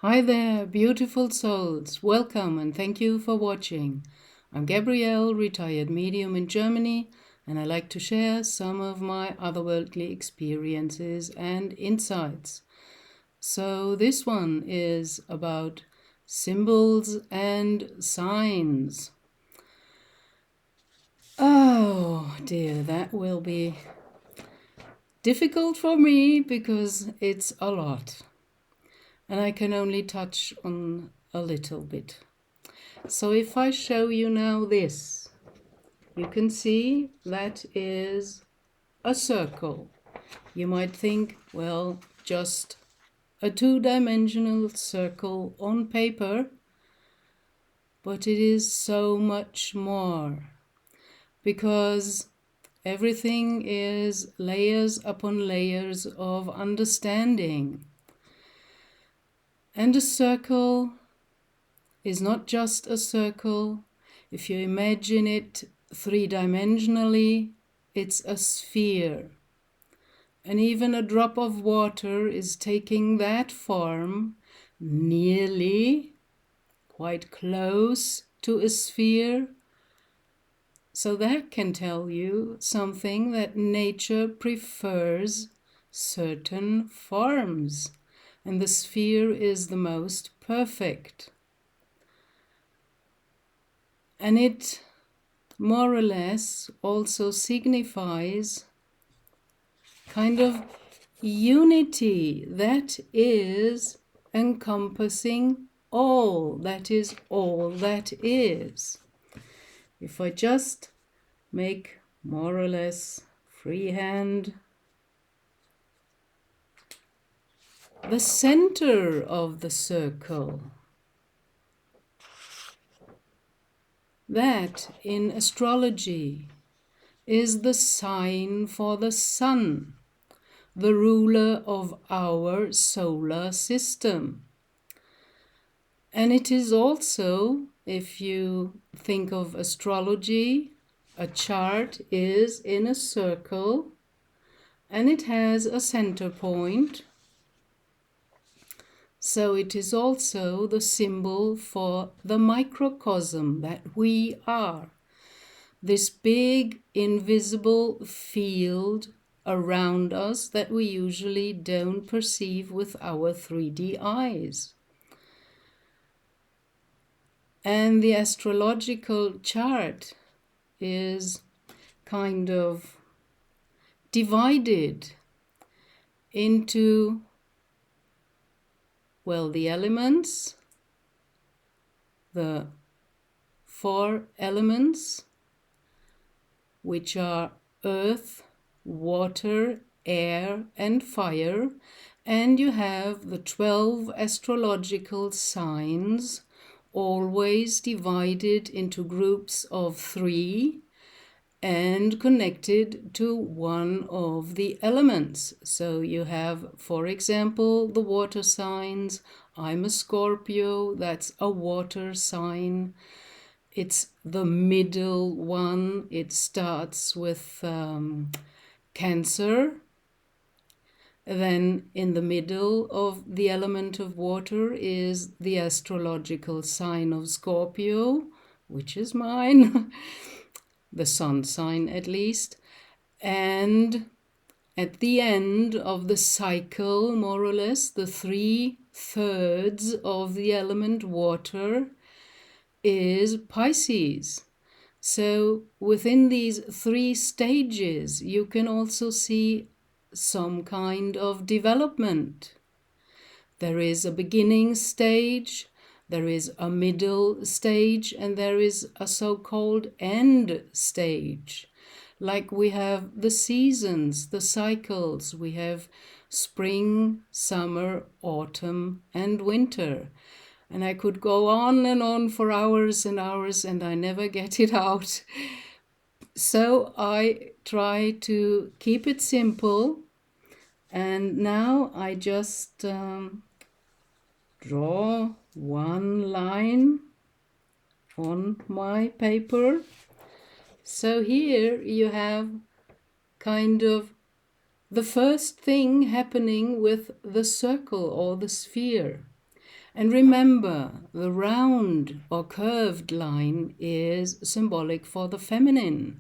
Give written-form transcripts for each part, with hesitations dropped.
Hi there, beautiful souls. Welcome and thank you for watching. I'm Gabrielle, retired medium in Germany, and I like to share some of my otherworldly experiences and insights. So this one is about symbols and signs. Oh dear, that will be difficult for me because it's a lot. And I can only touch on a little bit. So if I show you now this, you can see that is a circle. You might think, well, just a two-dimensional circle on paper, but it is so much more, because everything is layers upon layers of understanding. And a circle is not just a circle. If you imagine it three-dimensionally, it's a sphere. And even a drop of water is taking that form, nearly, quite close to a sphere. So that can tell you something, that nature prefers certain forms, and the sphere is the most perfect. And it more or less also signifies kind of unity that is encompassing all, that is all that is. If I just make more or less freehand the center of the circle, that in astrology is the sign for the sun, the ruler of our solar system. And it is also, if you think of astrology, a chart is in a circle and it has a center point. So it is also the symbol for the microcosm that we are. This big invisible field around us that we usually don't perceive with our 3D eyes. And the astrological chart is kind of divided into, well, the elements, the 4 elements, which are earth, water, air, and fire. And you have the 12 astrological signs, always divided into groups of 3 and connected to one of the elements. So you have, for example, the water signs. I'm a Scorpio, that's a water sign. It's the middle one. It starts with Cancer. Then in the middle of the element of water is the astrological sign of Scorpio, which is mine, the sun sign at least. And at the end of the cycle, more or less, the 3/3 of the element water is Pisces. So within these 3 stages, you can also see some kind of development. There is a beginning stage, there is a middle stage, and there is a so-called end stage. Like we have the seasons, the cycles, we have spring, summer, autumn, and winter. And I could go on and on for hours and hours, and I never get it out. So I try to keep it simple. And now I just draw one line on my paper. So here you have kind of the first thing happening with the circle or the sphere. And remember, the round or curved line is symbolic for the feminine,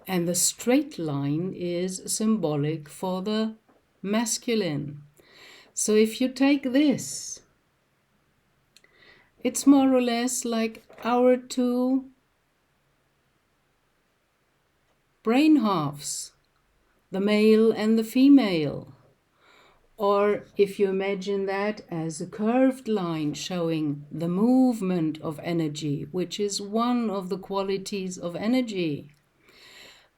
and the straight line is symbolic for the masculine. So if you take this, it's more or less like our two brain halves, the male and the female. Or if you imagine that as a curved line showing the movement of energy, which is one of the qualities of energy,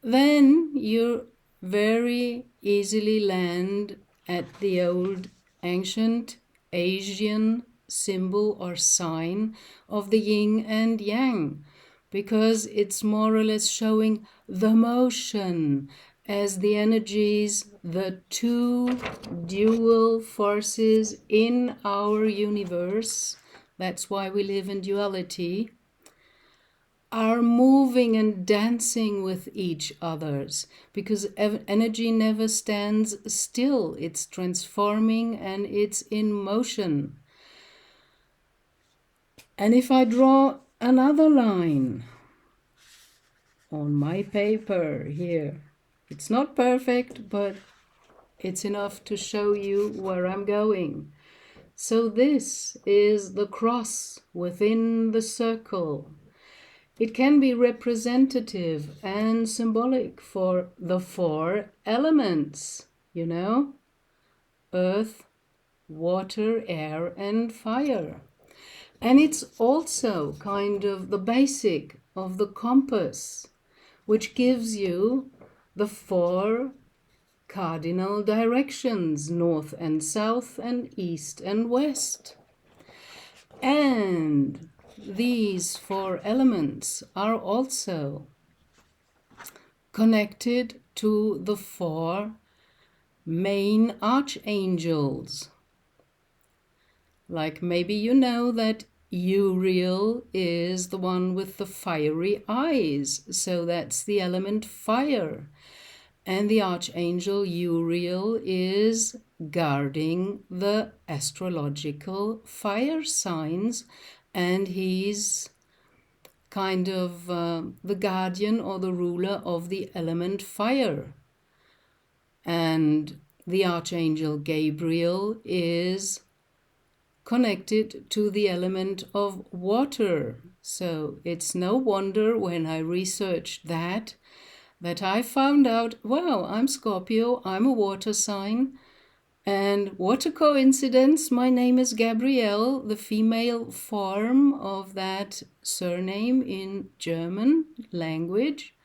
then you very easily land at the old ancient Asian symbol or sign of the yin and yang, because it's more or less showing the motion as the energies, the two dual forces in our universe. That's why we live in duality, are moving and dancing with each others, because energy never stands still. It's transforming and it's in motion. And if I draw another line on my paper here, it's not perfect, but it's enough to show you where I'm going. So this is the cross within the circle. It can be representative and symbolic for the four elements, earth, water, air, and fire. And it's also kind of the basic of the compass, which gives you the four cardinal directions, north and south and east and west. And these four elements are also connected to the four main archangels. Like maybe you know that Uriel is the one with the fiery eyes, so that's the element fire. And the archangel Uriel is guarding the astrological fire signs, and he's kind of the guardian or the ruler of the element fire. And the archangel Gabriel is connected to the element of water. So it's no wonder when I researched that I found out, wow, I'm Scorpio, I'm a water sign, and what a coincidence, my name is Gabrielle, the female form of that surname in German language.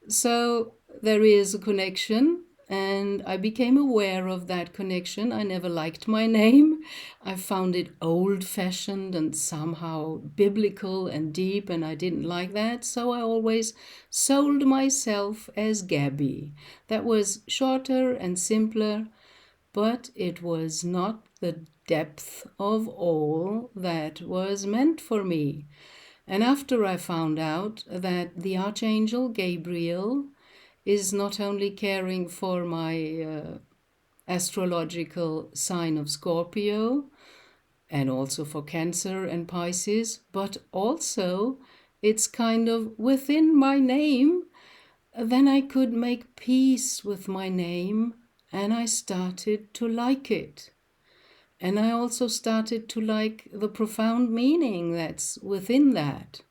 So there is a connection, and I became aware of that connection. I never liked my name. I found it old-fashioned and somehow biblical and deep, and I didn't like that. So I always sold myself as Gabby. That was shorter and simpler, but it was not the depth of all that was meant for me. And after I found out that the Archangel Gabriel is not only caring for my astrological sign of Scorpio and also for Cancer and Pisces, but also it's kind of within my name, then I could make peace with my name and I started to like it. And I also started to like the profound meaning that's within that.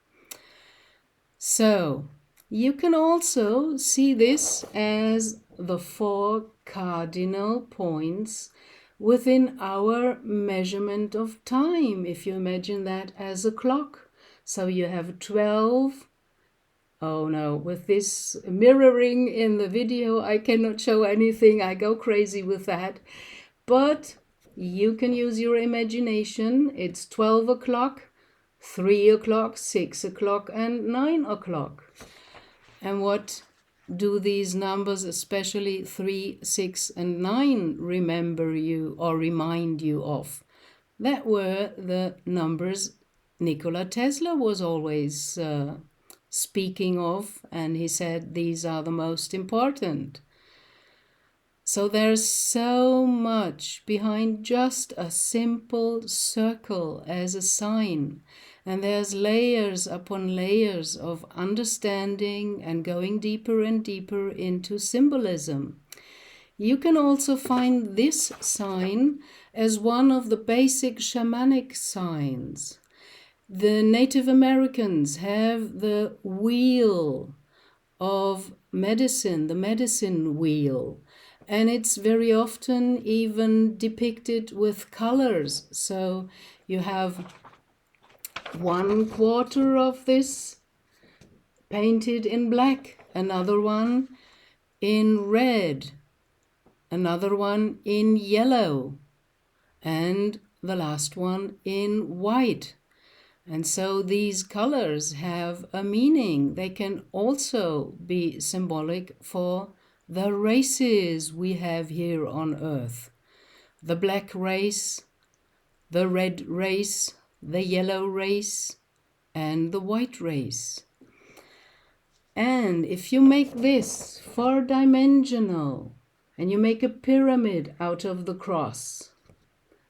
So you can also see this as the four cardinal points within our measurement of time, if you imagine that as a clock. So you have 12. Oh no, with this mirroring in the video, I cannot show anything. I go crazy with that. But you can use your imagination. It's 12 o'clock, 3 o'clock, 6 o'clock, and 9 o'clock. And what do these numbers, especially 3, 6, and 9, remember you or remind you of? That were the numbers Nikola Tesla was always speaking of, and he said these are the most important. So there's so much behind just a simple circle as a sign. And there's layers upon layers of understanding and going deeper and deeper into symbolism. You can also find this sign as one of the basic shamanic signs. The Native Americans have the wheel of medicine, the medicine wheel, and it's very often even depicted with colors. So you have 1/4 of this painted in black, another one in red, another one in yellow, and the last one in white. And so these colors have a meaning. They can also be symbolic for the races we have here on Earth. The black race, the red race, the yellow race, and the white race. And if you make this four-dimensional, and you make a pyramid out of the cross,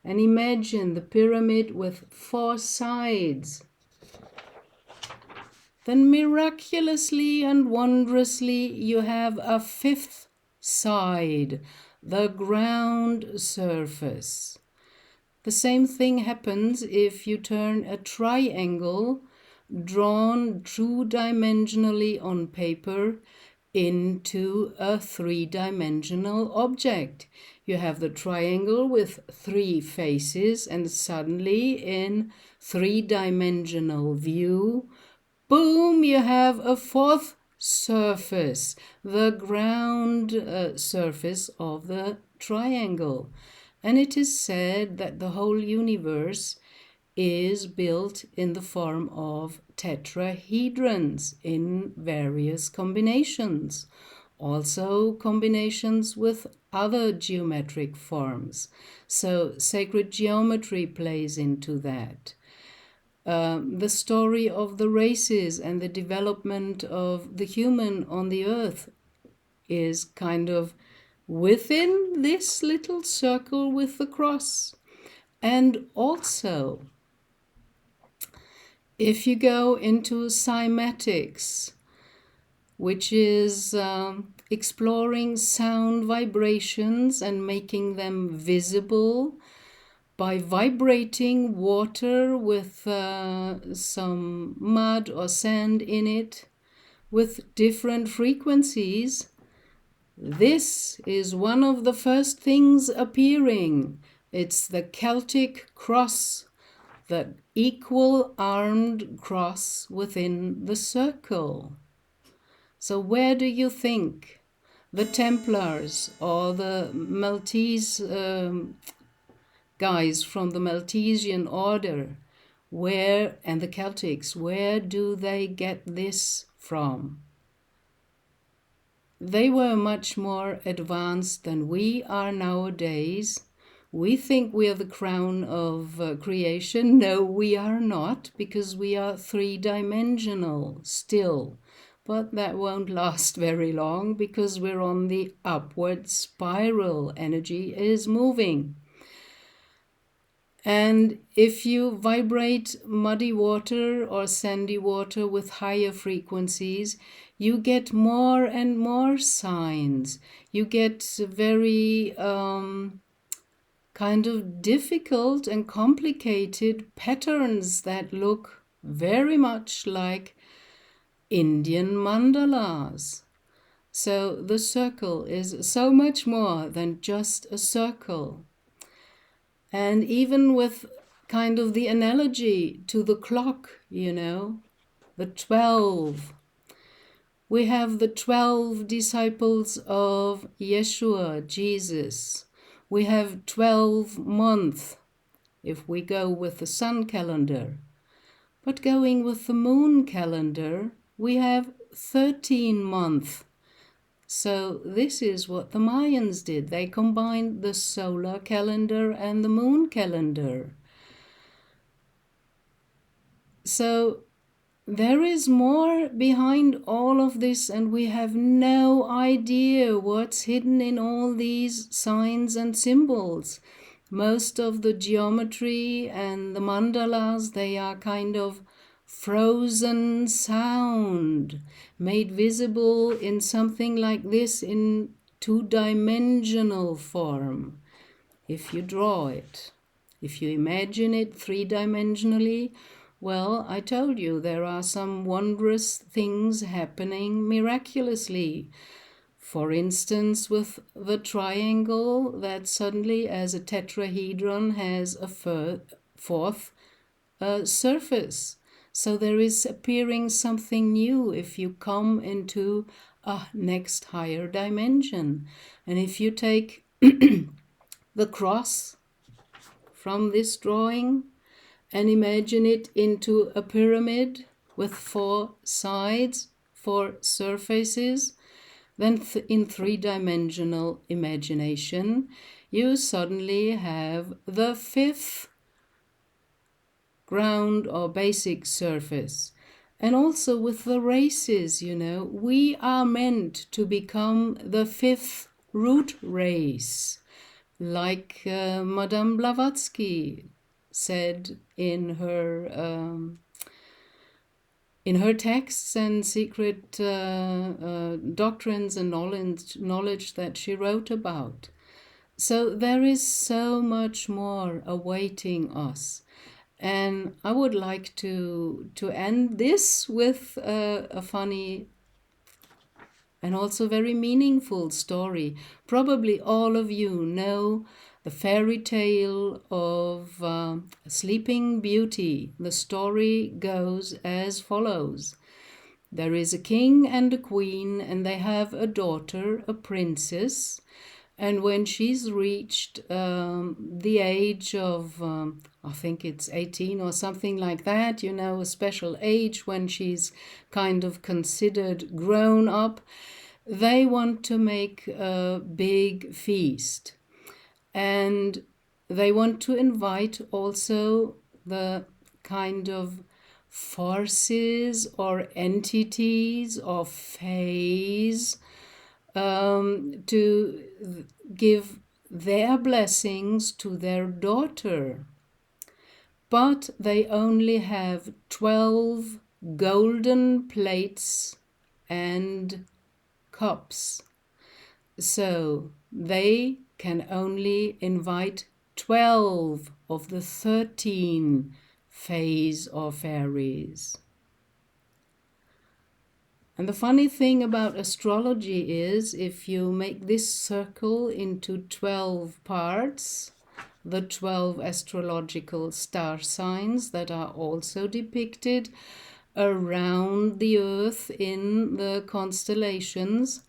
and imagine the pyramid with 4 sides, then miraculously and wondrously you have a 5th side, the ground surface. The same thing happens if you turn a triangle drawn two-dimensionally on paper into a 3-dimensional object. You have the triangle with 3 faces, and suddenly in 3-dimensional view, boom, you have a 4th surface, the ground surface of the triangle. And it is said that the whole universe is built in the form of tetrahedrons in various combinations, also combinations with other geometric forms. So sacred geometry plays into that. The story of the races and the development of the human on the earth is kind of within this little circle with the cross. And also, if you go into cymatics, which is exploring sound vibrations and making them visible by vibrating water with some mud or sand in it with different frequencies, this is one of the first things appearing. It's the Celtic cross, the equal armed cross within the circle. So where do you think the Templars or the Maltese guys from the Maltesian order, and the Celtics, where do they get this from? They were much more advanced than we are nowadays. We think we are the crown of creation. No, we are not, because we are 3-dimensional still. But that won't last very long, because we're on the upward spiral. Energy is moving. And if you vibrate muddy water or sandy water with higher frequencies, you get more and more signs. You get very kind of difficult and complicated patterns that look very much like Indian mandalas. So the circle is so much more than just a circle. And even with kind of the analogy to the clock, the 12. We have the 12 disciples of Yeshua, Jesus. We have 12 months if we go with the sun calendar. But going with the moon calendar, we have 13 months. So this is what the Mayans did. They combined the solar calendar and the moon calendar. So there is more behind all of this, and we have no idea what's hidden in all these signs and symbols. Most of the geometry and the mandalas, they are kind of frozen sound, made visible in something like this in two-dimensional form. If you draw it, if you imagine it three-dimensionally, well, I told you there are some wondrous things happening miraculously. For instance, with the triangle that suddenly, as a tetrahedron, has a fourth surface. So there is appearing something new if you come into a next higher dimension. And if you take the cross from this drawing and imagine it into a pyramid with four sides, four surfaces, then in three-dimensional imagination, you suddenly have the fifth ground or basic surface. And also with the races, we are meant to become the fifth root race, like Madame Blavatsky said in her texts and secret doctrines and knowledge that she wrote about. So there is so much more awaiting us. And I would like to end this with a funny and also very meaningful story. Probably all of you know the fairy tale of Sleeping Beauty. The story goes as follows. There is a king and a queen, and they have a daughter, a princess. And when she's reached the age of, I think it's 18 or something like that, a special age when she's kind of considered grown up, they want to make a big feast. And they want to invite also the kind of forces or entities or fays to give their blessings to their daughter. But they only have 12 golden plates and cups. So they can only invite 12 of the 13 fays or fairies. And the funny thing about astrology is, if you make this circle into 12 parts, the 12 astrological star signs that are also depicted around the earth in the constellations,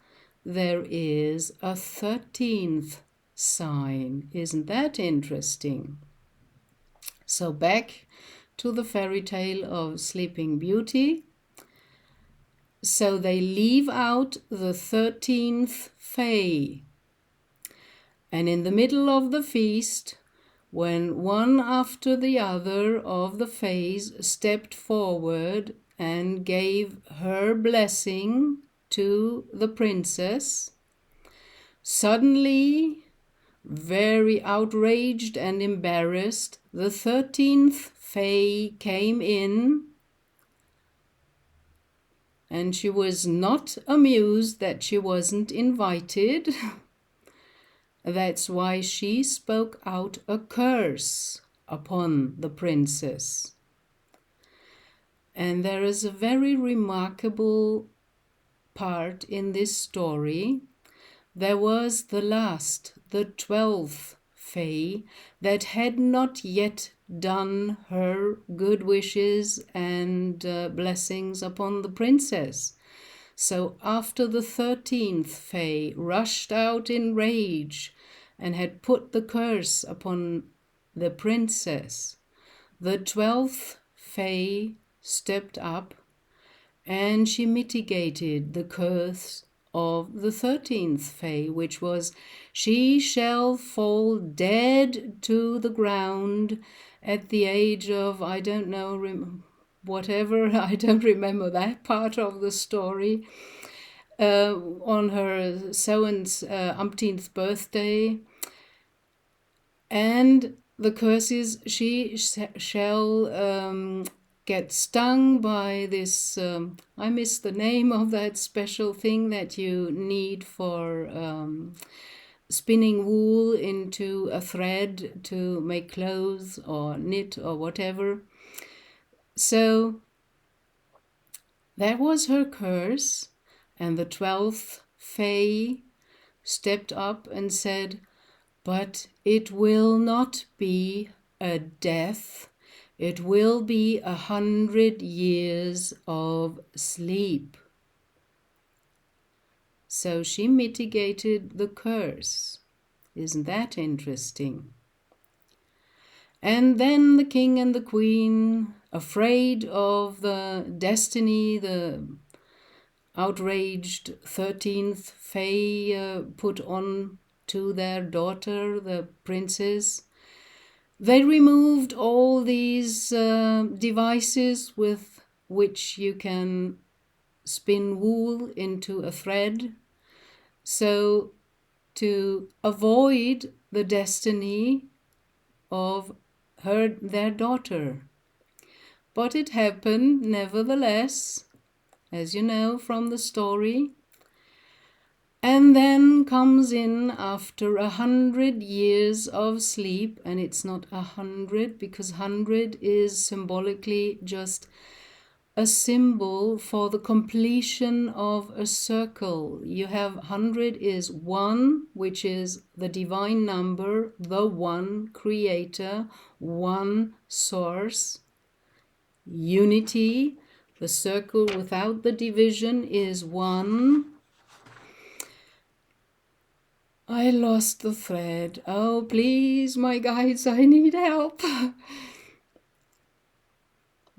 there is a 13th sign. Isn't that interesting? So back to the fairy tale of Sleeping Beauty. So they leave out the 13th Fae. And in the middle of the feast, when one after the other of the Fays stepped forward and gave her blessing to the princess, suddenly, very outraged and embarrassed, the 13th Fae came in. And she was not amused that she wasn't invited. That's why she spoke out a curse upon the princess. And there is a very remarkable part in this story. There was the 12th Fae, that had not yet done her good wishes and blessings upon the princess. So after the 13th Fae rushed out in rage and had put the curse upon the princess, the 12th Fae stepped up and she mitigated the curse of the 13th Fae, which was, she shall fall dead to the ground at the age of, I don't know, whatever, I don't remember that part of the story, on her umpteenth birthday. And the curse is she shall get stung by this, I miss the name of that special thing that you need for spinning wool into a thread to make clothes or knit or whatever. So that was her curse, and the 12th Fae stepped up and said, but it will not be a death, it will be 100 years of sleep. So she mitigated the curse. Isn't that interesting? And then the king and the queen, afraid of the destiny the outraged 13th Fae put on to their daughter, the princess, they removed all these devices with which you can spin wool into a thread. So to avoid the destiny of their daughter. But it happened nevertheless, as you know from the story. And then comes in after 100 years of sleep, and it's not 100 because 100 is symbolically just a symbol for the completion of a circle. You have 100 is 1, which is the divine number, the one creator, one source. Unity, the circle without the division, is 1. I lost the thread. Oh, please, my guides, I need help.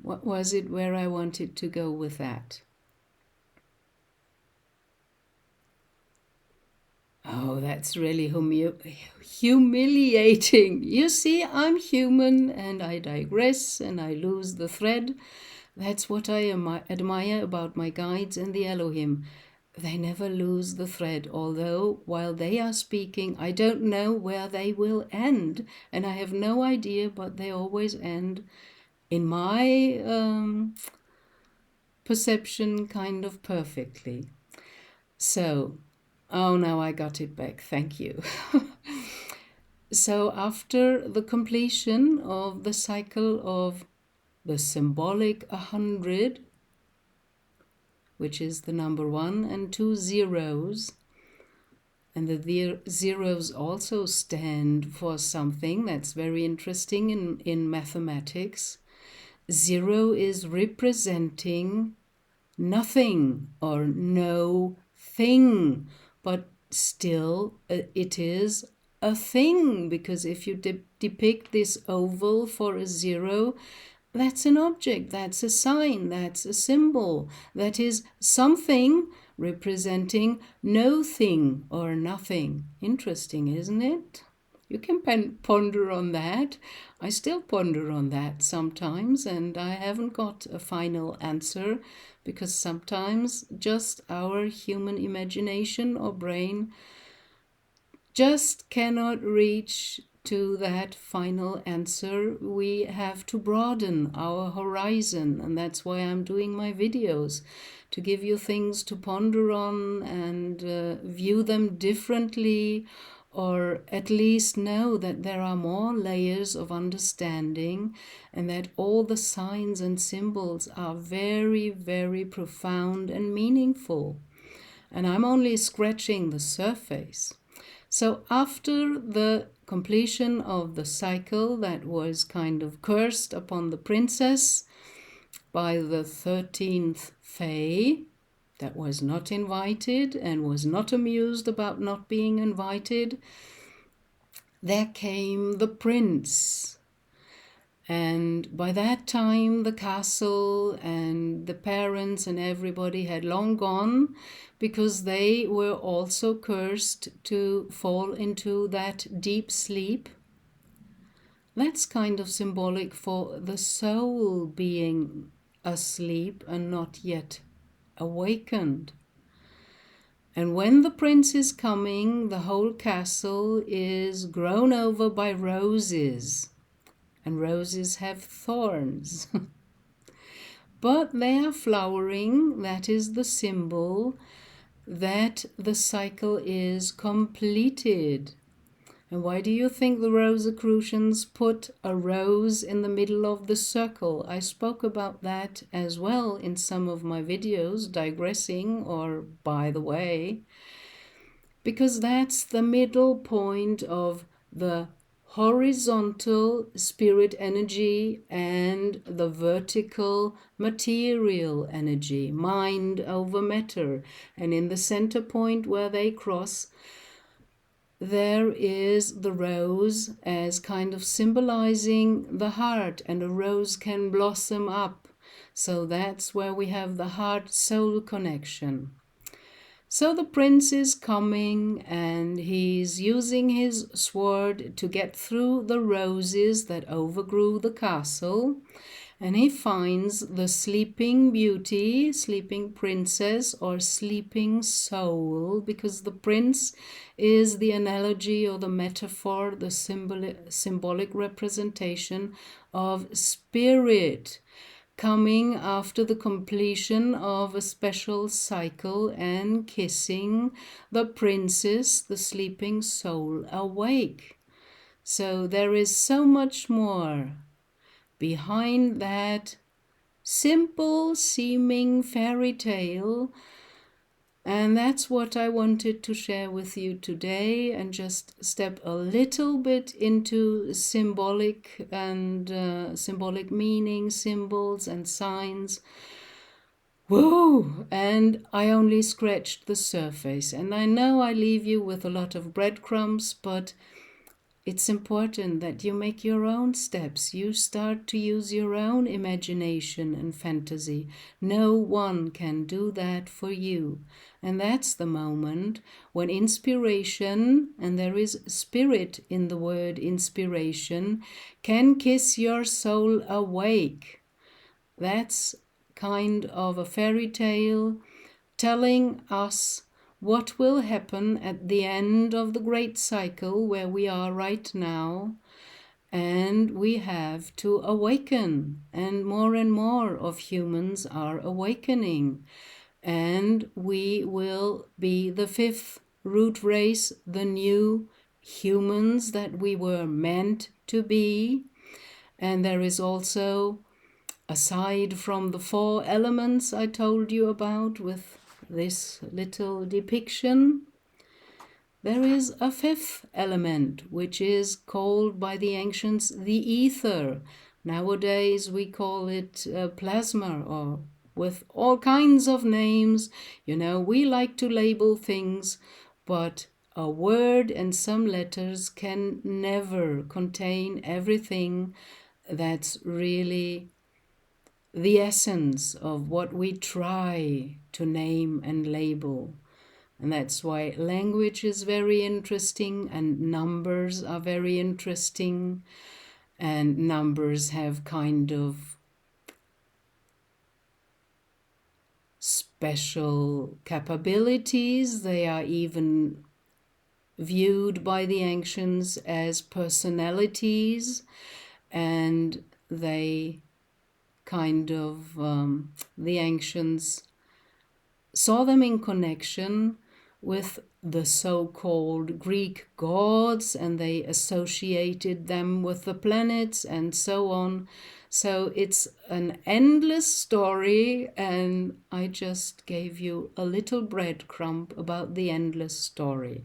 What was it where I wanted to go with that? Oh, that's really humiliating. You see, I'm human and I digress and I lose the thread. That's what I admire about my guides and the Elohim. They never lose the thread, although while they are speaking, I don't know where they will end. And I have no idea, but they always end, in my perception, kind of perfectly. So, oh, now I got it back. Thank you. So after the completion of the cycle of the symbolic 100, which is the number 1 and 2 zeros, and the zeros also stand for something that's very interesting in mathematics. 0 is representing nothing or no thing, but still it is a thing, because if you depict this oval for a 0, that's an object, that's a sign, that's a symbol, that is something representing no thing or nothing. Interesting, isn't it? You can ponder on that. I still ponder on that sometimes, and I haven't got a final answer, because sometimes just our human imagination or brain just cannot reach to that final answer. We have to broaden our horizon, and that's why I'm doing my videos, to give you things to ponder on and view them differently, or at least know that there are more layers of understanding and that all the signs and symbols are very, very profound and meaningful. And I'm only scratching the surface. So after the completion of the cycle that was kind of cursed upon the princess by the 13th Fae, that was not invited and was not amused about not being invited, there came the prince. And by that time, the castle and the parents and everybody had long gone, because they were also cursed to fall into that deep sleep. That's kind of symbolic for the soul being asleep and not yet awakened. And when the prince is coming, the whole castle is grown over by roses. And roses have thorns. But they are flowering. That is the symbol that the cycle is completed. And why do you think the Rosicrucians put a rose in the middle of the circle? I spoke about that as well in some of my videos, digressing or by the way, because that's the middle point of the horizontal spirit energy and the vertical material energy, mind over matter. And in the center point where they cross, there is the rose as kind of symbolizing the heart, and a rose can blossom up. So that's where we have the heart-soul connection. So the prince is coming and he's using his sword to get through the roses that overgrew the castle. And he finds the sleeping beauty, sleeping princess, or sleeping soul, because the prince is the analogy or the metaphor, the symbolic representation of spirit coming after the completion of a special cycle and kissing the princess, the sleeping soul, awake. So there is so much more behind that simple seeming fairy tale, and that's what I wanted to share with you today, and just step a little bit into symbolic and symbolic meaning, symbols and signs. Whoa! And I only scratched the surface, and I know I leave you with a lot of breadcrumbs, but it's important that you make your own steps. You start to use your own imagination and fantasy. No one can do that for you. And that's the moment when inspiration, and there is spirit in the word inspiration, can kiss your soul awake. That's kind of a fairy tale telling us what will happen at the end of the great cycle where we are right now. And we have to awaken, and more of humans are awakening. And we will be the fifth root race, the new humans that we were meant to be. And there is also, aside from the 4 elements I told you about with this little depiction, there is a 5th element, which is called by the ancients the ether. Nowadays we call it plasma, or with all kinds of names. You know, we like to label things, but a word and some letters can never contain everything that's really the essence of what we try to name and label. And that's why language is very interesting, and numbers are very interesting, and numbers have kind of special capabilities. They are even viewed by the ancients as personalities, and they kind of, the ancients saw them in connection with the so-called Greek gods, and they associated them with the planets and so on. So it's an endless story, and I just gave you a little breadcrumb about the endless story.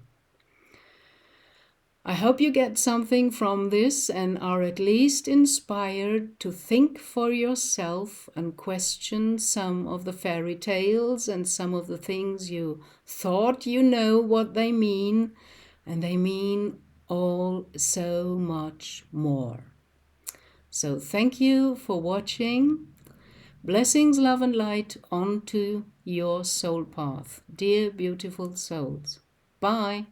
I hope you get something from this and are at least inspired to think for yourself and question some of the fairy tales and some of the things you thought you know what they mean, and they mean all so much more. So thank you for watching. Blessings, love and light onto your soul path, dear beautiful souls. Bye.